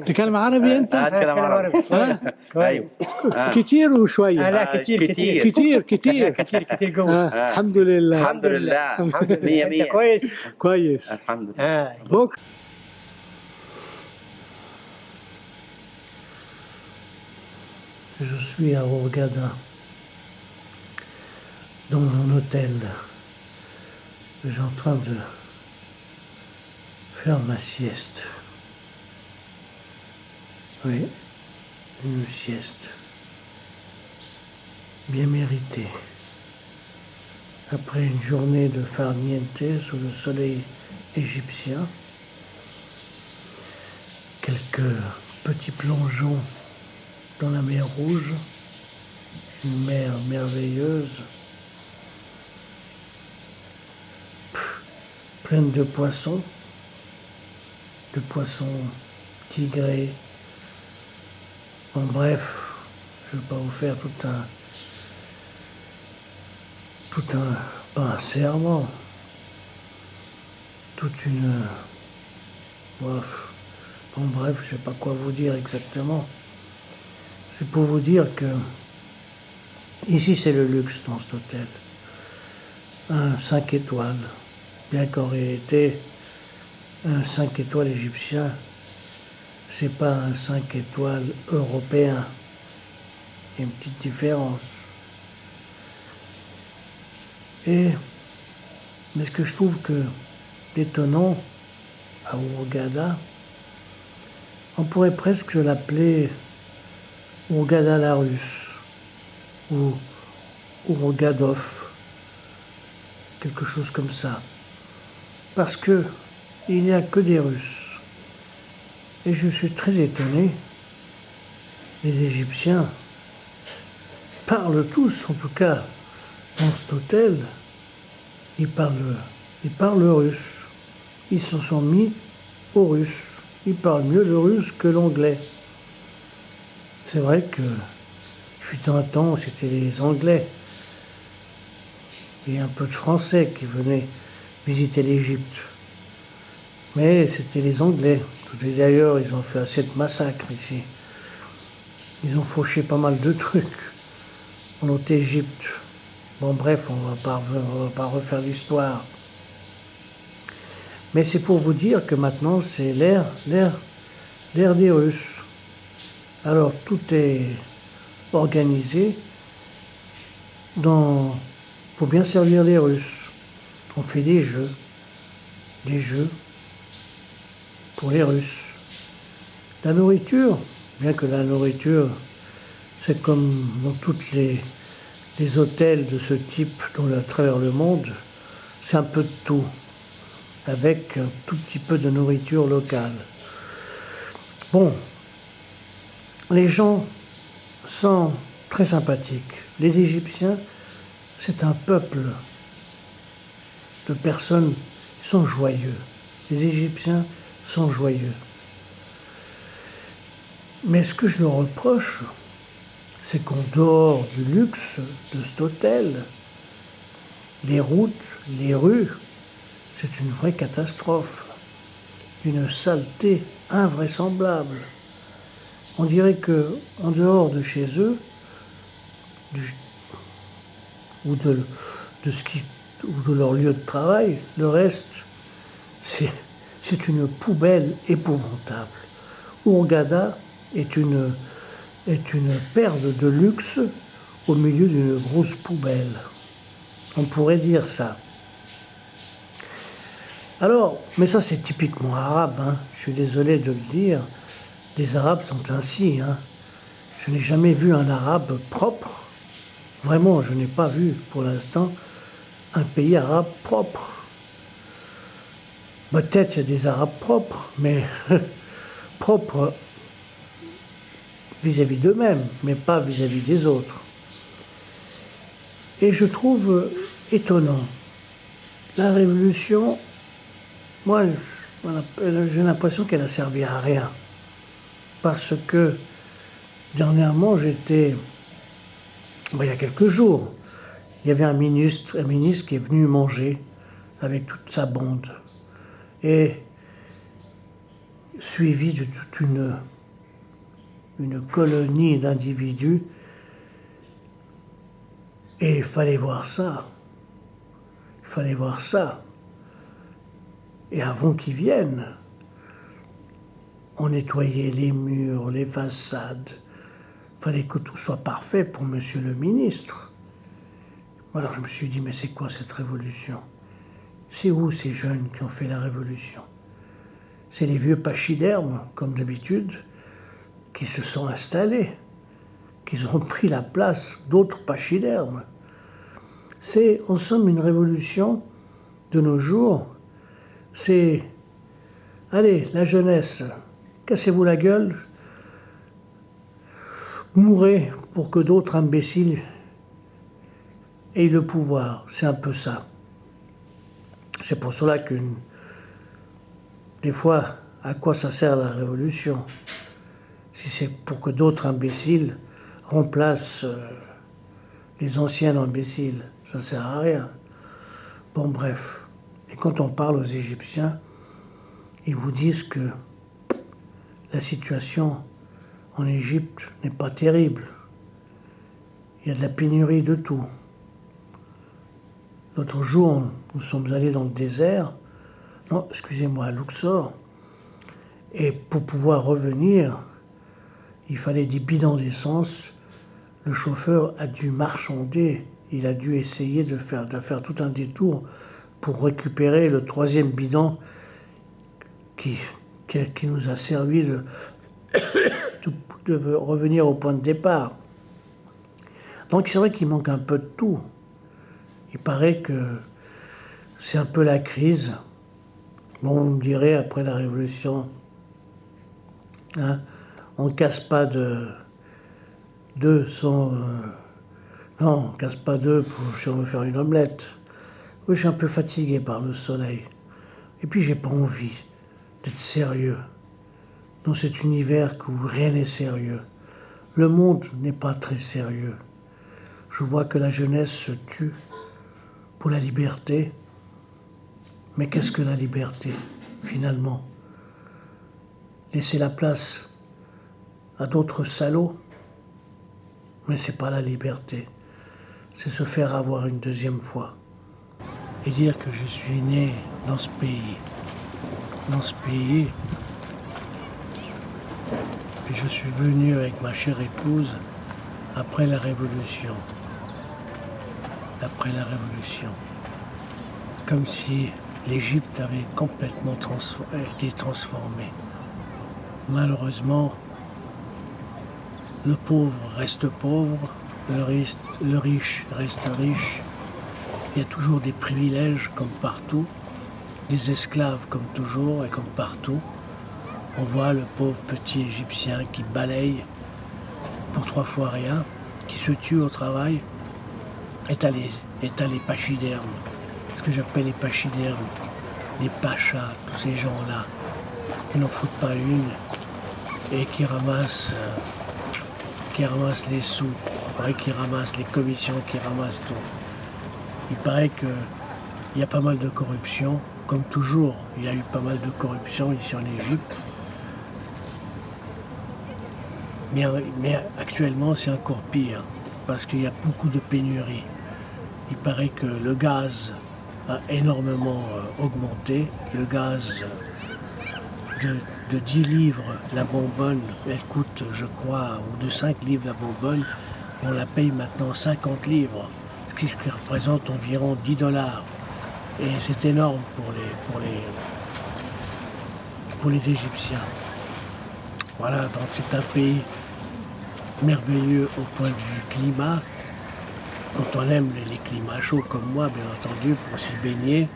تتكلم عربي انت؟ اتكلم عربي. ها؟ ايوه. كتير وشويه؟ لا كتير كتير. كتير كتير. كتير قوي. الحمد لله. الحمد لله. الحمد لله. مية انت مية. كويس. كويس. الحمد لله. بكره Je suis à Hurghada, dans un hôtel. Je suis en train de faire ma sieste. Oui, une sieste. Bien méritée. Après une journée de farniente sous le soleil égyptien, quelques petits plongeons dans la mer Rouge, une mer merveilleuse, pleine de poissons tigrés. En bref, je ne vais pas vous faire pas un serment, en bref, je ne sais pas quoi vous dire exactement. C'est pour vous dire que ici c'est le luxe dans cet hôtel. Un 5 étoiles, bien qu'en réalité, un 5 étoiles égyptien, c'est pas un 5 étoiles européen. Il y a une petite différence. Mais ce que je trouve que d'étonnant à Hurghada, on pourrait presque l'appeler Hurghada la russe ou Hurgadov, quelque chose comme ça. Parce que il n'y a que des Russes. Et je suis très étonné, les Égyptiens parlent tous, en tout cas dans cet hôtel, ils parlent russe. Ils se sont mis au russe. Ils parlent mieux le russe que l'anglais. C'est vrai que fut un temps, c'était les Anglais et un peu de Français qui venaient visiter l'Égypte. Mais c'était les Anglais. D'ailleurs, ils ont fait assez de massacres ici. Ils ont fauché pas mal de trucs en haute Égypte. Bon, bref, on va pas refaire l'histoire. Mais c'est pour vous dire que maintenant, c'est l'ère des Russes. Alors, tout est organisé pour bien servir les Russes. On fait des jeux pour les Russes. La nourriture, bien que la nourriture, c'est comme dans toutes les hôtels de ce type à travers le monde, c'est un peu de tout, avec un tout petit peu de nourriture locale. Bon, les gens sont très sympathiques. Les Égyptiens, c'est un peuple de personnes qui sont joyeux. Les Égyptiens sont joyeux. Mais ce que je leur reproche, c'est qu'en dehors du luxe de cet hôtel, les routes, les rues, c'est une vraie catastrophe, une saleté invraisemblable. On dirait que en dehors de chez eux, ou de leur lieu de travail, le reste, c'est une poubelle épouvantable. Hurghada est une perle de luxe au milieu d'une grosse poubelle. On pourrait dire ça. Alors, mais ça c'est typiquement arabe, hein. Je suis désolé de le dire. Les Arabes sont ainsi, hein. Je n'ai jamais vu un Arabe propre. Vraiment, je n'ai pas vu pour l'instant un pays arabe propre. Peut-être il y a des Arabes propres, mais propres vis-à-vis d'eux-mêmes, mais pas vis-à-vis des autres. Et je trouve étonnant. La révolution, moi, j'ai l'impression qu'elle a servi à rien. Parce que, dernièrement, il y a quelques jours, il y avait un ministre qui est venu manger avec toute sa bande. Et suivi de toute une colonie d'individus. Et il fallait voir ça. Il fallait voir ça. Et avant qu'ils viennent, on nettoyait les murs, les façades. Il fallait que tout soit parfait pour monsieur le ministre. Alors je me suis dit, mais c'est quoi cette révolution? C'est où ces jeunes qui ont fait la révolution? C'est les vieux pachydermes, comme d'habitude, qui se sont installés, qui ont pris la place d'autres pachydermes. C'est, en somme, une révolution de nos jours. C'est, allez, la jeunesse, cassez-vous la gueule, mourrez pour que d'autres imbéciles aient le pouvoir. C'est un peu ça. C'est pour cela des fois, à quoi ça sert la révolution? Si c'est pour que d'autres imbéciles remplacent les anciens imbéciles, ça sert à rien. Bon, bref. Et quand on parle aux Égyptiens, ils vous disent que la situation en Égypte n'est pas terrible. Il y a de la pénurie de tout. L'autre jour, nous sommes allés dans le désert, non, excusez-moi, à Luxor, et pour pouvoir revenir, il fallait des bidons d'essence. Le chauffeur a dû marchander, il a dû essayer de faire tout un détour pour récupérer le 3e bidon qui nous a servi de revenir au point de départ. Donc c'est vrai qu'il manque un peu de tout. Il paraît que c'est un peu la crise. Bon, vous me direz, après la Révolution, hein, on ne casse pas d'œufs sans... non, on ne casse pas d'œufs si on veut faire une omelette. Oui, je suis un peu fatigué par le soleil. Et puis, j'ai pas envie d'être sérieux dans cet univers où rien n'est sérieux. Le monde n'est pas très sérieux. Je vois que la jeunesse se tue pour la liberté. Mais qu'est-ce que la liberté, finalement? Laisser la place à d'autres salauds? Mais c'est pas la liberté. C'est se faire avoir une deuxième fois. Et dire que je suis né dans ce pays. Dans ce pays. Et je suis venu avec ma chère épouse après la Révolution. Après la Révolution. Comme si l'Égypte avait complètement été transformée. Malheureusement, le pauvre reste pauvre, le riche reste riche. Il y a toujours des privilèges comme partout, des esclaves comme toujours et comme partout. On voit le pauvre petit Égyptien qui balaye pour 3 fois rien, qui se tue au travail, est à les pachydermes. Ce que j'appelle les pachydermes, les pachas, tous ces gens-là, qui n'en foutent pas une et qui ramassent les sous, qui ramassent les commissions, qui ramassent tout. Il paraît qu'il y a pas mal de corruption, comme toujours, il y a eu pas mal de corruption ici en Égypte. Mais actuellement, c'est encore pire, parce qu'il y a beaucoup de pénuries. Il paraît que le gaz a énormément augmenté. Le gaz de 10 livres la bonbonne, elle coûte, je crois, ou de 5 livres la bonbonne, on la paye maintenant 50 livres, ce qui représente environ $10. Et c'est énorme pour les Égyptiens. Voilà, donc c'est un pays merveilleux au point de vue climat. Quand on aime les climats chauds comme moi, bien entendu, pour s'y baigner,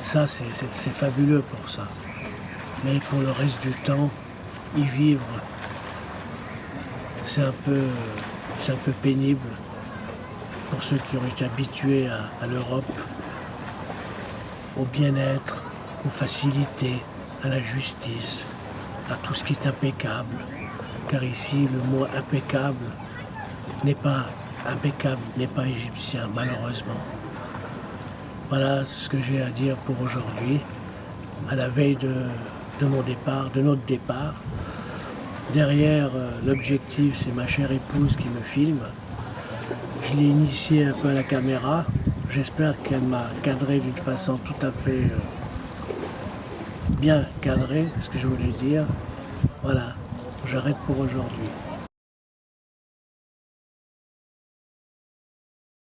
ça c'est fabuleux pour ça. Mais pour le reste du temps, y vivre, c'est un peu pénible pour ceux qui ont été habitués à l'Europe, au bien-être, aux facilités, à la justice, à tout ce qui est impeccable. Car ici, le mot impeccable n'est pas égyptien, malheureusement. Voilà ce que j'ai à dire pour aujourd'hui, à la veille de de mon départ, de notre départ. Derrière, l'objectif, c'est ma chère épouse qui me filme. Je l'ai initiée un peu à la caméra. J'espère qu'elle m'a cadré d'une façon tout à fait bien cadrée, ce que je voulais dire. Voilà, j'arrête pour aujourd'hui.